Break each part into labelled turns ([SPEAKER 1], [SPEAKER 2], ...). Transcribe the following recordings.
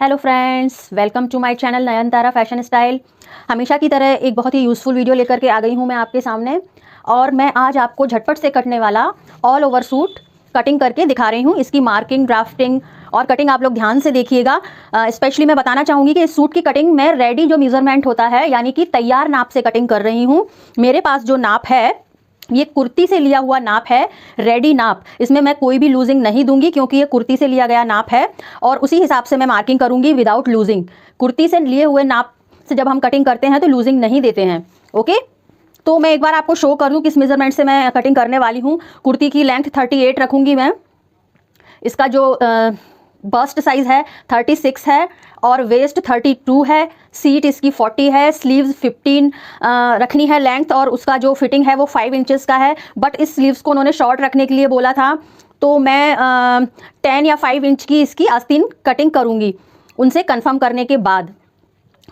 [SPEAKER 1] Hello friends, welcome to my channel Nayanthara fashion style. हमेशा की तरह एक बहुत ही यूज़फुल वीडियो लेकर के आ गई हूँ मैं आपके सामने। और मैं आज आपको झटपट से कटने वाला ऑल ओवर सूट कटिंग करके दिखा रही हूँ। इसकी मार्किंग, ड्राफ्टिंग और कटिंग आप लोग ध्यान से देखिएगा। स्पेशली मैं बताना चाहूँगी कि इस सूट की कटिंग मैं रेडी जो मेज़रमेंट होता है, यानी कि तैयार नाप से कटिंग कर रही हूँ। मेरे पास जो नाप है ये कुर्ती से लिया हुआ नाप है, रेडी नाप। इसमें मैं कोई भी लूजिंग नहीं दूंगी क्योंकि ये कुर्ती से लिया गया नाप है और उसी हिसाब से मैं मार्किंग करूंगी विदाउट लूजिंग। कुर्ती से लिए हुए नाप से जब हम कटिंग करते हैं तो लूजिंग नहीं देते हैं। ओके, तो मैं एक बार आपको शो कर दूं किस मेजरमेंट से मैं कटिंग करने वाली हूँ। कुर्ती की लेंथ 38 रखूंगी मैं। इसका जो बस्ट साइज है 36 है और वेस्ट 32 है। सीट इसकी 40 है। स्लीव्स 15 रखनी है लेंथ, और उसका जो फिटिंग है वो 5 इंचेस का है। बट इस स्लीव्स को उन्होंने शॉर्ट रखने के लिए बोला था, तो मैं 10 या 5 इंच की इसकी आस्तीन कटिंग करूँगी उनसे कंफर्म करने के बाद।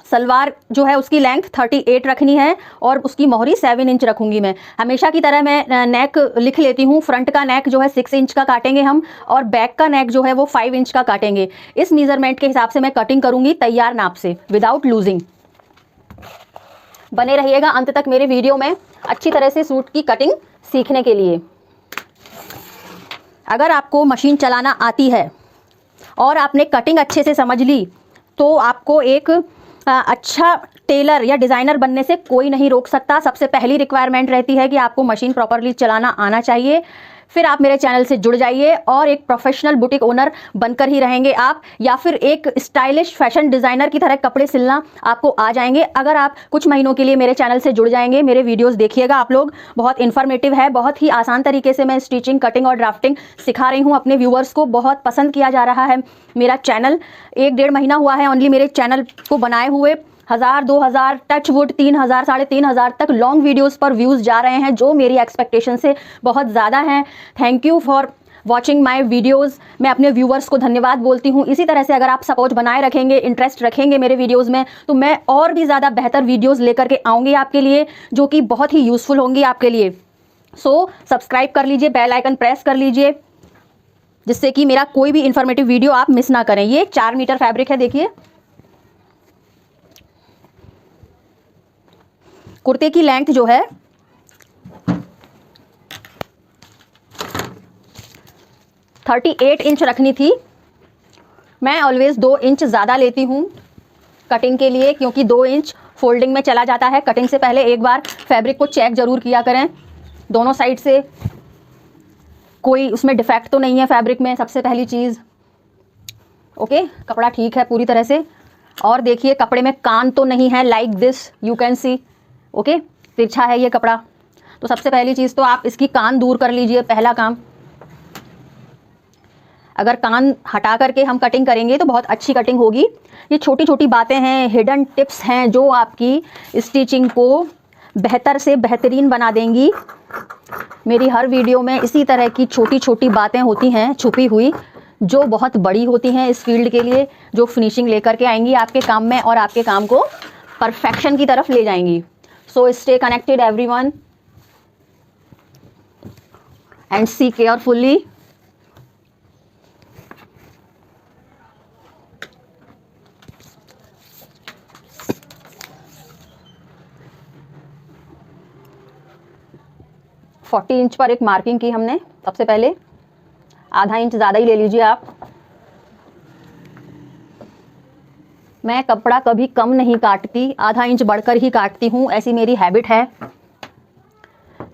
[SPEAKER 1] सलवार जो है उसकी लेंथ 38 रखनी है और उसकी मोहरी 7 इंच रखूंगी मैं। हमेशा की तरह मैं नेक लिख लेती हूँ। फ्रंट का नेक जो है 6 इंच का काटेंगे हम, और बैक का नेक जो है वो 5 इंच का काटेंगे। इस मेजरमेंट के हिसाब से मैं कटिंग करूंगी तैयार नाप से विदाउट लूजिंग। बने रहिएगा अंत तक मेरे वीडियो में अच्छी तरह से सूट की कटिंग सीखने के लिए। अगर आपको मशीन चलाना आती है और आपने कटिंग अच्छे से समझ ली तो आपको एक अच्छा टेलर या डिज़ाइनर बनने से कोई नहीं रोक सकता। सबसे पहली रिक्वायरमेंट रहती है कि आपको मशीन प्रॉपरली चलाना आना चाहिए। फिर आप मेरे चैनल से जुड़ जाइए और एक प्रोफेशनल बुटीक ओनर बनकर ही रहेंगे आप, या फिर एक स्टाइलिश फैशन डिज़ाइनर की तरह कपड़े सिलना आपको आ जाएंगे अगर आप कुछ महीनों के लिए मेरे चैनल से जुड़ जाएंगे। मेरे वीडियोस देखिएगा आप लोग, बहुत इन्फॉर्मेटिव है। बहुत ही आसान तरीके से मैं स्टिचिंग, कटिंग और ड्राफ्टिंग सिखा रही हूँ अपने व्यूअर्स को। बहुत पसंद किया जा रहा है मेरा चैनल। 1-1.5 महीना हुआ है ओनली मेरे चैनल को बनाए हुए। 1000, 2000, टच वुड 3000, 3500 तक लॉन्ग वीडियोस पर व्यूज़ जा रहे हैं, जो मेरी एक्सपेक्टेशन से बहुत ज़्यादा हैं। Thank you for watching my videos. मैं अपने व्यूवर्स को धन्यवाद बोलती हूँ। इसी तरह से अगर आप सपोर्ट बनाए रखेंगे, इंटरेस्ट रखेंगे मेरे वीडियोस में, तो मैं और भी ज़्यादा बेहतर वीडियोस लेकर के आऊँगी आपके लिए, जो कि बहुत ही यूज़फुल होंगी आपके लिए। सो सब्सक्राइब कर लीजिए, बेल आइकन प्रेस कर लीजिए, जिससे कि मेरा कोई भी इंफॉर्मेटिव वीडियो आप मिस ना करें। ये 4 मीटर फैब्रिक है, देखिए। कुर्ते की लेंथ जो है 38 इंच रखनी थी। मैं ऑलवेज 2 इंच ज़्यादा लेती हूँ कटिंग के लिए, क्योंकि 2 इंच फोल्डिंग में चला जाता है। कटिंग से पहले एक बार फैब्रिक को चेक ज़रूर किया करें दोनों साइड से, कोई उसमें डिफेक्ट तो नहीं है फैब्रिक में, सबसे पहली चीज़। ओके, कपड़ा ठीक है पूरी तरह से। और देखिए कपड़े में कान तो नहीं है, like this you can see. Okay, तिरछा है ये कपड़ा। तो सबसे पहली चीज़ तो आप इसकी कान दूर कर लीजिए, पहला काम। अगर कान हटा करके हम कटिंग करेंगे तो बहुत अच्छी कटिंग होगी। ये छोटी छोटी बातें हैं, हिडन टिप्स हैं, जो आपकी स्टिचिंग को बेहतर से बेहतरीन बना देंगी। मेरी हर वीडियो में इसी तरह की छोटी छोटी बातें होती हैं छुपी हुई, जो बहुत बड़ी होती हैं इस फील्ड के लिए, जो फिनिशिंग लेकर के आएंगी आपके काम में और आपके काम को परफेक्शन की तरफ ले जाएंगी। So stay connected everyone and see carefully. $40 inch पर एक मार्किंग की हमने। सबसे पहले आधा इंच ज़्यादा ही ले लीजिए आप। मैं कपड़ा कभी कम नहीं काटती, आधा इंच बढ़कर ही काटती हूँ, ऐसी मेरी हैबिट है।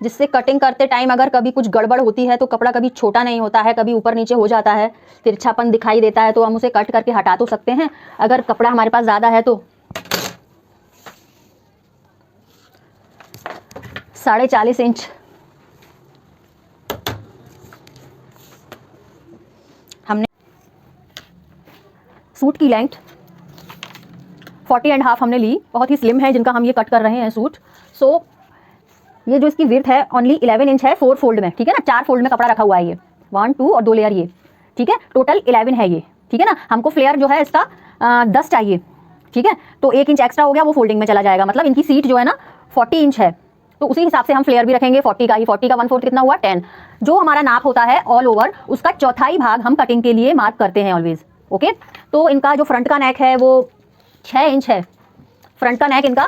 [SPEAKER 1] जिससे कटिंग करते टाइम अगर कभी कुछ गड़बड़ होती है तो कपड़ा कभी छोटा नहीं होता है, कभी ऊपर नीचे हो जाता है, तिरछापन दिखाई देता है, तो हम उसे कट करके हटा तो सकते हैं अगर कपड़ा हमारे पास ज़्यादा है तो। 40.5 इंच हमने। सूट की लेंथ 40.5 हमने ली, बहुत ही स्लिम है जिनका हम ये कट कर रहे हैं सूट। सो ये जो इसकी विड्थ है ओनली 11 इंच है, 4 फोल्ड में, ठीक है ना। 4 फोल्ड में कपड़ा रखा हुआ है ये, 1, 2 और 2 लेयर ये, ठीक है। टोटल 11 है ये, ठीक है ना। हमको फ्लेयर जो है इसका 10 चाहिए, ठीक है। तो 1 इंच एक्स्ट्रा हो गया, वो फोल्डिंग में चला जाएगा। मतलब इनकी सीट जो है ना 40 इंच है, तो उसी हिसाब से हम फ्लेयर भी रखेंगे 40 का ही। 40 का 1/4 कितना हुआ, 10। जो हमारा नाप होता है ऑल ओवर, उसका चौथाई भाग हम कटिंग के लिए मार्क करते हैं ऑलवेज, ओके, तो इनका जो फ्रंट का नेक है वो 6 इंच है, फ्रंट का नेक इनका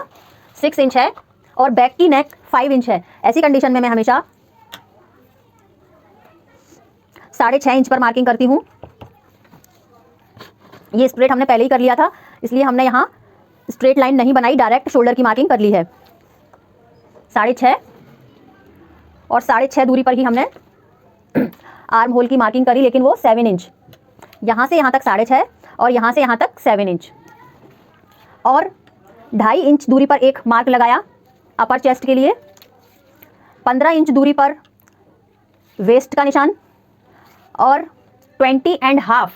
[SPEAKER 1] 6 इंच है और बैक की नेक 5 इंच है। ऐसी कंडीशन में मैं हमेशा 6.5 इंच पर मार्किंग करती हूँ। ये स्ट्रेट हमने पहले ही कर लिया था, इसलिए हमने यहाँ स्ट्रेट लाइन नहीं बनाई, डायरेक्ट शोल्डर की मार्किंग कर ली है। 6.5 और 6.5 दूरी पर ही हमने आर्म होल की मार्किंग करी, लेकिन वो 7 इंच, यहाँ से यहाँ तक 6.5 और यहाँ से यहाँ तक 7 इंच, और 2.5 इंच दूरी पर एक मार्क लगाया अपर चेस्ट के लिए, 15 इंच दूरी पर वेस्ट का निशान और 20.5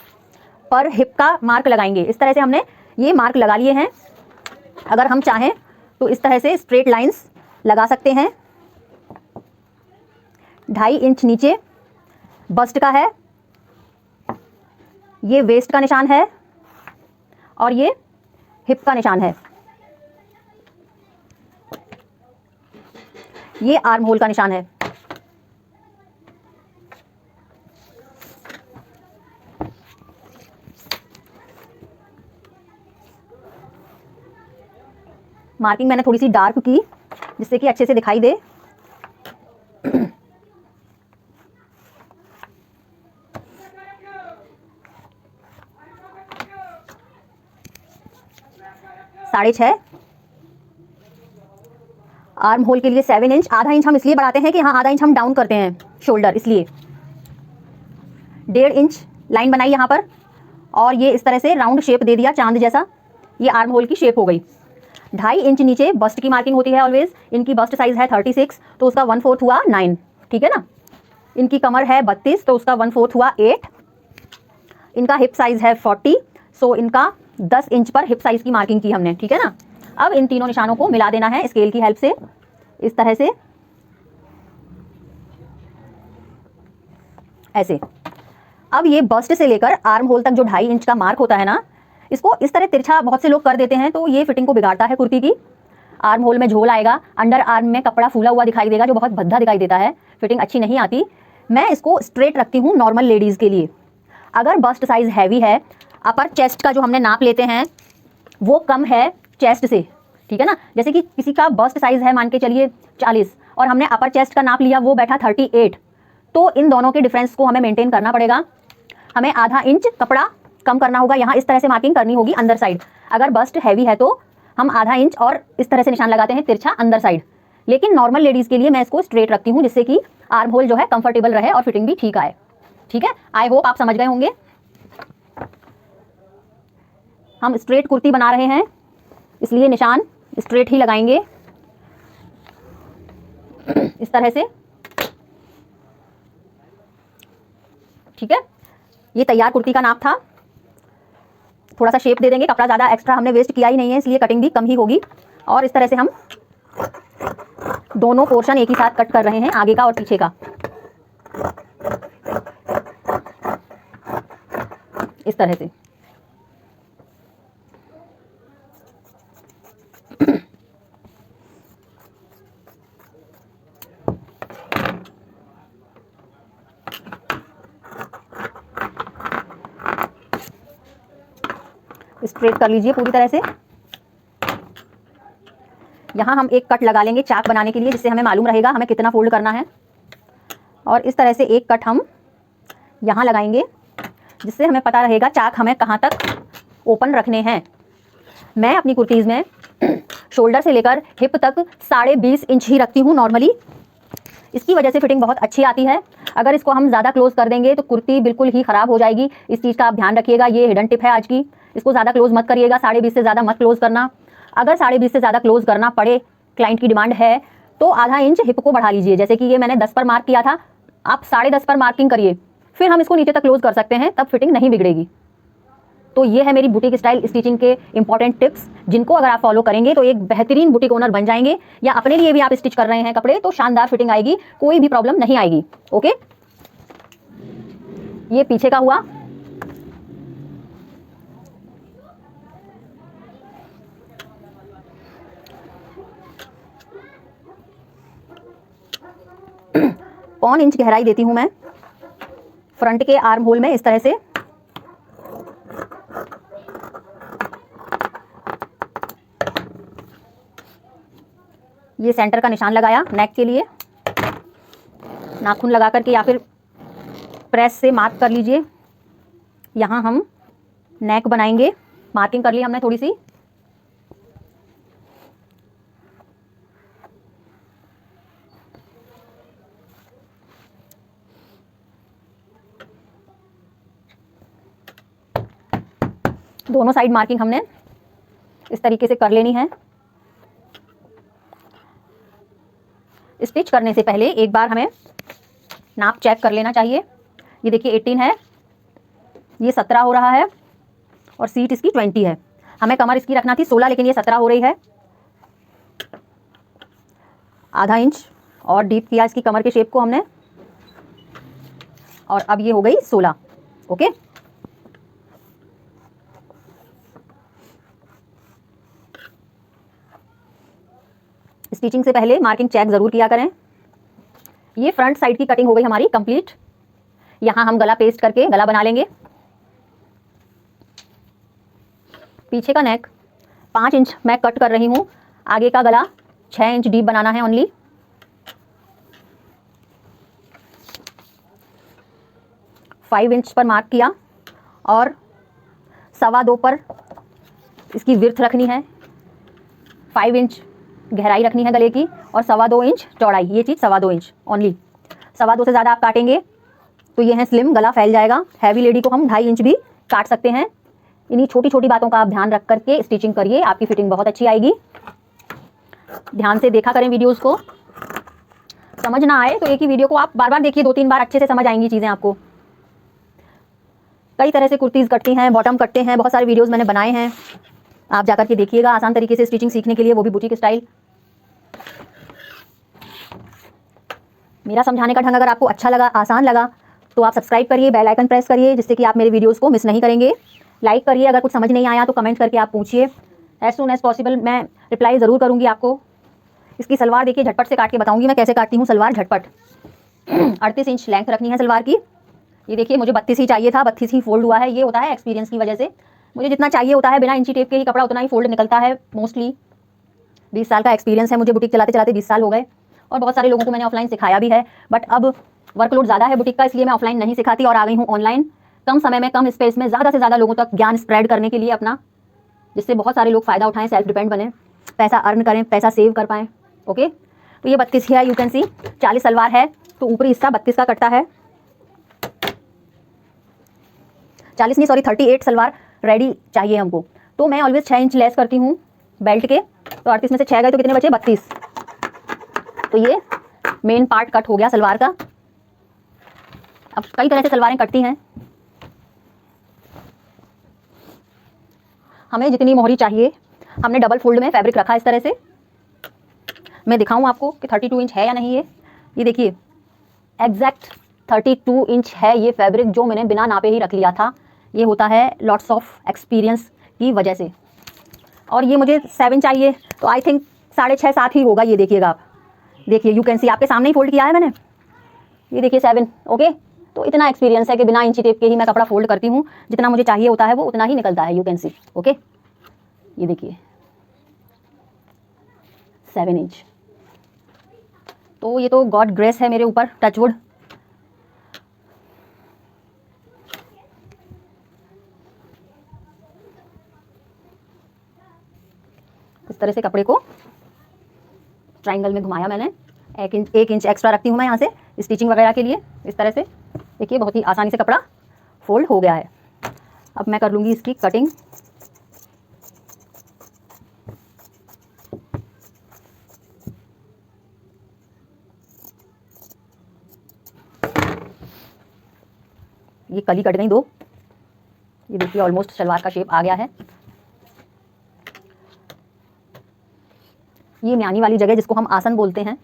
[SPEAKER 1] पर हिप का मार्क लगाएंगे। इस तरह से हमने ये मार्क लगा लिए हैं। अगर हम चाहें तो इस तरह से स्ट्रेट लाइंस लगा सकते हैं। 2.5 इंच नीचे बस्ट का है, ये वेस्ट का निशान है और ये हिप का निशान है, ये आर्म होल का निशान है। मार्किंग मैंने थोड़ी सी डार्क की जिससे कि अच्छे से दिखाई दे। साढ़े 6 आर्म होल के लिए 7 इंच, आधा इंच हम इसलिए बढ़ाते हैं कि हाँ आधा इंच हम डाउन करते हैं शोल्डर, इसलिए 1.5 इंच लाइन बनाई यहाँ पर और ये इस तरह से राउंड शेप दे दिया चांद जैसा, ये आर्म होल की शेप हो गई। 2.5 इंच नीचे बस्ट की मार्किंग होती है ऑलवेज। इनकी बस्ट साइज है 36 तो उसका 1/4 हुआ 9, ठीक है ना। इनकी कमर है 32 तो उसका 1/4 हुआ 8। इनका हिप साइज है 40 सो इनका 10 इंच पर हिप साइज की मार्किंग की हमने, ठीक है ना। अब इन तीनों निशानों को मिला देना है स्केल की हेल्प से, इस तरह से, ऐसे। अब ये बस्ट से लेकर आर्म होल तक जो 2.5 इंच का मार्क होता है ना, इसको इस तरह तिरछा बहुत से लोग कर देते हैं तो ये फिटिंग को बिगाड़ता है कुर्ती की। आर्म होल में झोल आएगा, अंडर आर्म में कपड़ा फूला हुआ दिखाई देगा जो बहुत भद्दा दिखाई देता है, फिटिंग अच्छी नहीं आती। मैं इसको स्ट्रेट रखती हूँ नॉर्मल लेडीज़ के लिए। अगर बस्ट साइज हैवी है, अपर चेस्ट का जो हमने नाप लेते हैं वो कम है चेस्ट से, ठीक है ना। जैसे कि किसी का बस्ट साइज है मान के चलिए 40 और हमने अपर चेस्ट का नाप लिया, वो बैठा 38, तो इन दोनों के डिफरेंस को हमें मेंटेन करना पड़ेगा। हमें आधा इंच कपड़ा कम करना होगा, यहाँ इस तरह से मार्किंग करनी होगी अंदर साइड। अगर बस्ट हैवी है तो हम आधा इंच और इस तरह से निशान लगाते हैं तिरछा अंदर साइड, लेकिन नॉर्मल लेडीज़ के लिए मैं इसको स्ट्रेट रखती हूँ जिससे कि आर्म होल जो है कंफर्टेबल रहे और फिटिंग भी ठीक आए, ठीक है। आई होप आप समझ गए होंगे। हम स्ट्रेट कुर्ती बना रहे हैं इसलिए निशान स्ट्रेट ही लगाएंगे, इस तरह से, ठीक है। ये तैयार कुर्ती का नाप था, थोड़ा सा शेप दे देंगे, कपड़ा ज़्यादा एक्स्ट्रा हमने वेस्ट किया ही नहीं है इसलिए कटिंग भी कम ही होगी। और इस तरह से हम दोनों पोर्शन एक ही साथ कट कर रहे हैं, आगे का और पीछे का, इस तरह से। स्ट्रेट कर लीजिए पूरी तरह से। यहाँ हम एक कट लगा लेंगे चाक बनाने के लिए, जिससे हमें मालूम रहेगा हमें कितना फोल्ड करना है। और इस तरह से एक कट हम यहाँ लगाएंगे जिससे हमें पता रहेगा चाक हमें कहाँ तक ओपन रखने हैं। मैं अपनी कुर्तीज़ में शोल्डर से लेकर हिप तक 20.5 इंच ही रखती हूँ नॉर्मली। इसकी वजह से फिटिंग बहुत अच्छी आती है। अगर इसको हम ज़्यादा क्लोज कर देंगे तो कुर्ती बिल्कुल ही ख़राब हो जाएगी, इस चीज़ का आप ध्यान रखिएगा। ये हिडन टिप है आज की, इसको ज़्यादा क्लोज मत करिएगा, 20.5 से ज़्यादा मत क्लोज करना। अगर 20.5 से ज़्यादा क्लोज करना पड़े, क्लाइंट की डिमांड है, तो आधा इंच हिप को बढ़ा लीजिए। जैसे कि ये मैंने 10 पर मार्क किया था, आप 10.5 पर मार्किंग करिए, फिर हम इसको नीचे तक क्लोज कर सकते हैं, तब फिटिंग नहीं बिगड़ेगी। तो ये है मेरी बुटीक स्टाइल स्टिचिंग के इंपॉर्टेंट टिप्स, जिनको अगर आप फॉलो करेंगे तो एक बेहतरीन बुटीक ओनर बन जाएंगे। या अपने लिए भी आप स्टिच कर रहे हैं कपड़े तो शानदार फिटिंग आएगी, कोई भी प्रॉब्लम नहीं आएगी। ओके, ये पीछे का हुआ। पौन इंच गहराई देती हूं मैं फ्रंट के आर्म होल में, इस तरह से। ये सेंटर का निशान लगाया नेक के लिए, नाखून लगा करके या फिर प्रेस से मार्क कर लीजिए। यहाँ हम नेक बनाएंगे, मार्किंग कर ली हमने थोड़ी सी। दोनों साइड मार्किंग हमने इस तरीके से कर लेनी है। स्टिच करने से पहले एक बार हमें नाप चेक कर लेना चाहिए। ये देखिए 18 है, ये 17 हो रहा है और सीट इसकी 20 है। हमें कमर इसकी रखना थी 16, लेकिन ये 17 हो रही है। आधा इंच और डीप किया इसकी कमर के शेप को हमने, और अब ये हो गई 16। ओके, स्टिचिंग से पहले मार्किंग चेक जरूर किया करें। ये फ्रंट साइड की कटिंग हो गई हमारी कंप्लीट। यहां हम गला पेस्ट करके गला बना लेंगे। पीछे का नेक 5 इंच मैं कट कर रही हूं, आगे का गला 6 इंच डीप बनाना है ओनली। फाइव इंच पर मार्क किया और 2.25 पर इसकी विड्थ रखनी है। 5 इंच गहराई रखनी है गले की और 2.25 इंच चौड़ाई। ये चीज़ 2.25 इंच ओनली। 2.25 से ज़्यादा आप काटेंगे तो ये है स्लिम, गला फैल जाएगा। हैवी लेडी को हम 2.5 इंच भी काट सकते हैं। इन्हीं छोटी छोटी बातों का आप ध्यान रख करके स्टिचिंग करिए, आपकी फिटिंग बहुत अच्छी आएगी। ध्यान से देखा करें वीडियोस को। समझ ना आए तो एक ही वीडियो को आप बार बार देखिए, 2-3 बार, अच्छे से समझ आएंगी चीज़ें आपको। कई तरह से कुर्तीज़ कटती हैं, बॉटम कटते हैं, बहुत सारे वीडियोस मैंने बनाए हैं, आप जाकर के देखिएगा आसान तरीके से स्टिचिंग सीखने के लिए, वो भी बुटीक स्टाइल। मेरा समझाने का ढंग अगर आपको अच्छा लगा, आसान लगा, तो आप सब्सक्राइब करिए, बेल आइकन प्रेस करिए, जिससे कि आप मेरे वीडियोस को मिस नहीं करेंगे। लाइक करिए, अगर कुछ समझ नहीं आया तो कमेंट करके आप पूछिए। एज सून एज पॉसिबल मैं रिप्लाई ज़रूर करूँगी आपको। इसकी सलवार देखिए, झटपट से काट के बताऊँगी मैं कैसे काटती हूँ सलवार झटपट। 38 इंच लेंथ रखनी है सलवार की। ये देखिए मुझे 32 ही चाहिए था, 32 ही फोल्ड हुआ है। ये होता है एक्सपीरियंस की वजह से, मुझे जितना चाहिए होता है बिना इंची टेप के ही कपड़ा उतना ही फोल्ड निकलता है मोस्टली। 20 साल का एक्सपीरियंस है मुझे, बुटीक चलाते चलाते 20 साल हो गए, और बहुत सारे लोगों को मैंने ऑफलाइन सिखाया भी है। बट अब वर्कलोड ज़्यादा है बुटीक का, इसलिए मैं ऑफलाइन नहीं सिखाती और आ गई हूँ ऑनलाइन। कम समय में, कम स्पेस में ज़्यादा से ज़्यादा लोगों तक ज्ञान स्प्रेड करने के लिए अपना, जिससे बहुत सारे लोग फ़ायदा उठाएं, सेल्फ डिपेंड बने, पैसा अर्न करें, पैसा सेव कर पाएँ। ओके, तो ये 32 है, यू कैन सी। 40 सलवार है तो ऊपरी हिस्सा 32 का कटता है। 40 नहीं, सॉरी 38 सलवार रेडी चाहिए हमको। तो मैं ऑलवेज 6 इंच लेस करती हूँ बेल्ट के। तो 38 में से 6 गए तो कितने बचे? 32। तो ये मेन पार्ट कट हो गया सलवार का। अब कई तरह से सलवारें कटती हैं, हमें जितनी मोहरी चाहिए हमने डबल फोल्ड में फैब्रिक रखा इस तरह से। मैं दिखाऊं आपको कि 32 इंच है या नहीं। ये देखिए एग्जैक्ट 32 इंच है ये फैब्रिक, जो मैंने बिना नापे ही रख लिया था। ये होता है लॉट्स ऑफ एक्सपीरियंस की वजह से। और ये मुझे 7 चाहिए, तो आई थिंक 6.5-7 ही होगा। ये देखिएगा आप, देखिए यू कैन सी, आपके सामने ही फोल्ड किया है मैंने। ये देखिए 7। ओके, तो इतना एक्सपीरियंस है कि बिना इंची टेप के ही मैं कपड़ा फोल्ड करती हूँ। जितना मुझे चाहिए होता है वो उतना ही निकलता है, यू कैन सी। ओके, ये देखिए 7 इंच। तो ये तो गॉड ग्रेस है मेरे ऊपर, टचवुड। इस तरह से कपड़े को ट्रायंगल में घुमाया मैंने। 1 इंच एक्स्ट्रा रखती हूँ मैं यहाँ से स्टिचिंग वगैरह के लिए। इस तरह से देखिए बहुत ही आसानी से कपड़ा फोल्ड हो गया है। अब मैं कर लूँगी इसकी कटिंग। ये कली कट गई 2। ये देखिए ऑलमोस्ट सलवार का शेप आ गया है। ये म्यानी वाली जगह जिसको हम आसन बोलते हैं,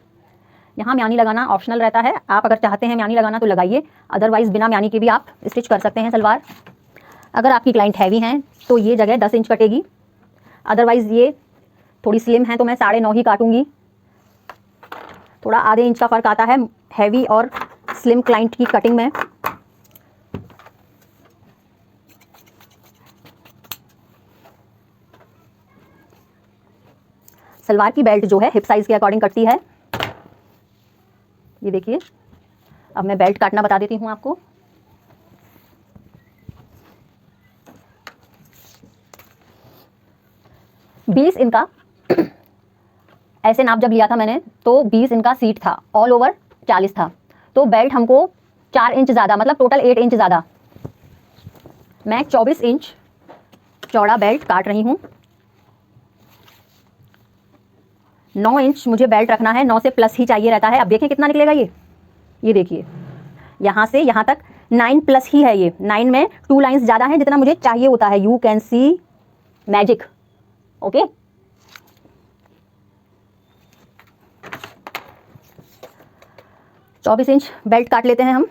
[SPEAKER 1] यहाँ म्यानी लगाना ऑप्शनल रहता है। आप अगर चाहते हैं म्यानी लगाना तो लगाइए, अदरवाइज बिना म्यानी के भी आप स्टिच कर सकते हैं सलवार। अगर आपकी क्लाइंट हैवी हैं तो ये जगह 10 इंच कटेगी, अदरवाइज़ ये थोड़ी स्लिम है तो मैं 9.5 ही काटूंगी। थोड़ा आधे इंच का फ़र्क आता है हैवी और स्लिम क्लाइंट की कटिंग में। सलवार की बेल्ट जो है हिप साइज़ के अकॉर्डिंग कटती है। ये देखिए, अब मैं बेल्ट काटना बता देती हूँ आपको। बीस इनका ऐसे नाप जब लिया था मैंने तो 20 इनका सीट था, ऑल ओवर 40 था, तो बेल्ट हमको 4 इंच ज़्यादा, मतलब टोटल 8 इंच ज़्यादा। मैं 24 इंच चौड़ा बेल्ट काट रही हूँ। 9 इंच मुझे बेल्ट रखना है, 9 से प्लस ही चाहिए रहता है। अब देखें कितना निकलेगा ये देखिए, यहाँ से यहाँ तक 9 प्लस ही है। ये 9 में 2 लाइन्स ज़्यादा हैं जितना मुझे चाहिए होता है। You can see magic. Okay, 24 inch belt काट लेते हैं हम।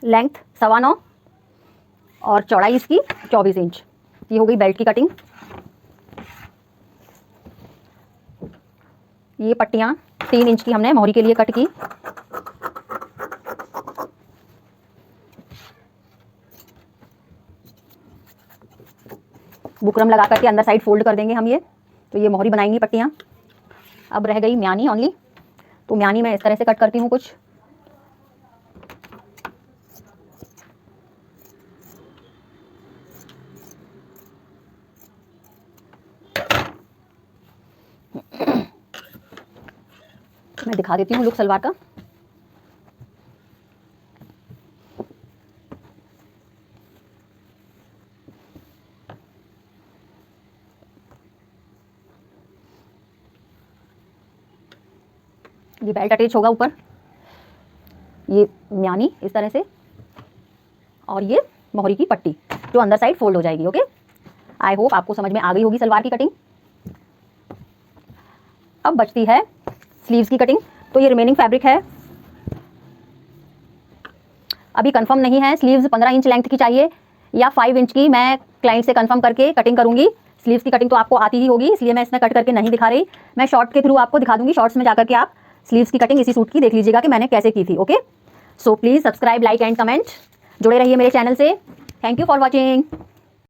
[SPEAKER 1] लेंथ 9.25 और चौड़ाई इसकी 24 इंच। ये हो गई बेल्ट की कटिंग। ये पट्टियाँ 3 इंच की हमने मोहरी के लिए कट की। बुकरम लगा करके अंदर साइड फोल्ड कर देंगे हम ये, तो ये मोहरी बनाएंगी पट्टियाँ। अब रह गई म्यानी ओनली, तो म्यानी मैं इस तरह से कट करती हूँ कुछ। मैं दिखा देती हूँ लुक सलवार का। ये बेल्ट अटैच होगा ऊपर, ये म्यानी इस तरह से, और ये मोहरी की पट्टी जो अंदर साइड फोल्ड हो जाएगी। ओके, आई होप आपको समझ में आ गई होगी सलवार की कटिंग। अब बचती है स्लीव्स की कटिंग। तो ये रिमेनिंग फैब्रिक है, अभी कंफर्म नहीं है स्लीव्स 15 इंच लेंथ की चाहिए या 5 इंच की। मैं क्लाइंट से कंफर्म करके कटिंग करूंगी। स्लीव्स की कटिंग तो आपको आती ही होगी, इसलिए मैं इसमें कट करके नहीं दिखा रही। मैं शॉर्ट के थ्रू आपको दिखा दूंगी, शॉर्ट्स में जाकर के आप स्लीव्स की कटिंग इसी सूट की देख लीजिएगा कि मैंने कैसे की थी। Okay, so please subscribe, like and comment. जुड़े रहिए मेरे चैनल से। Thank you for watching.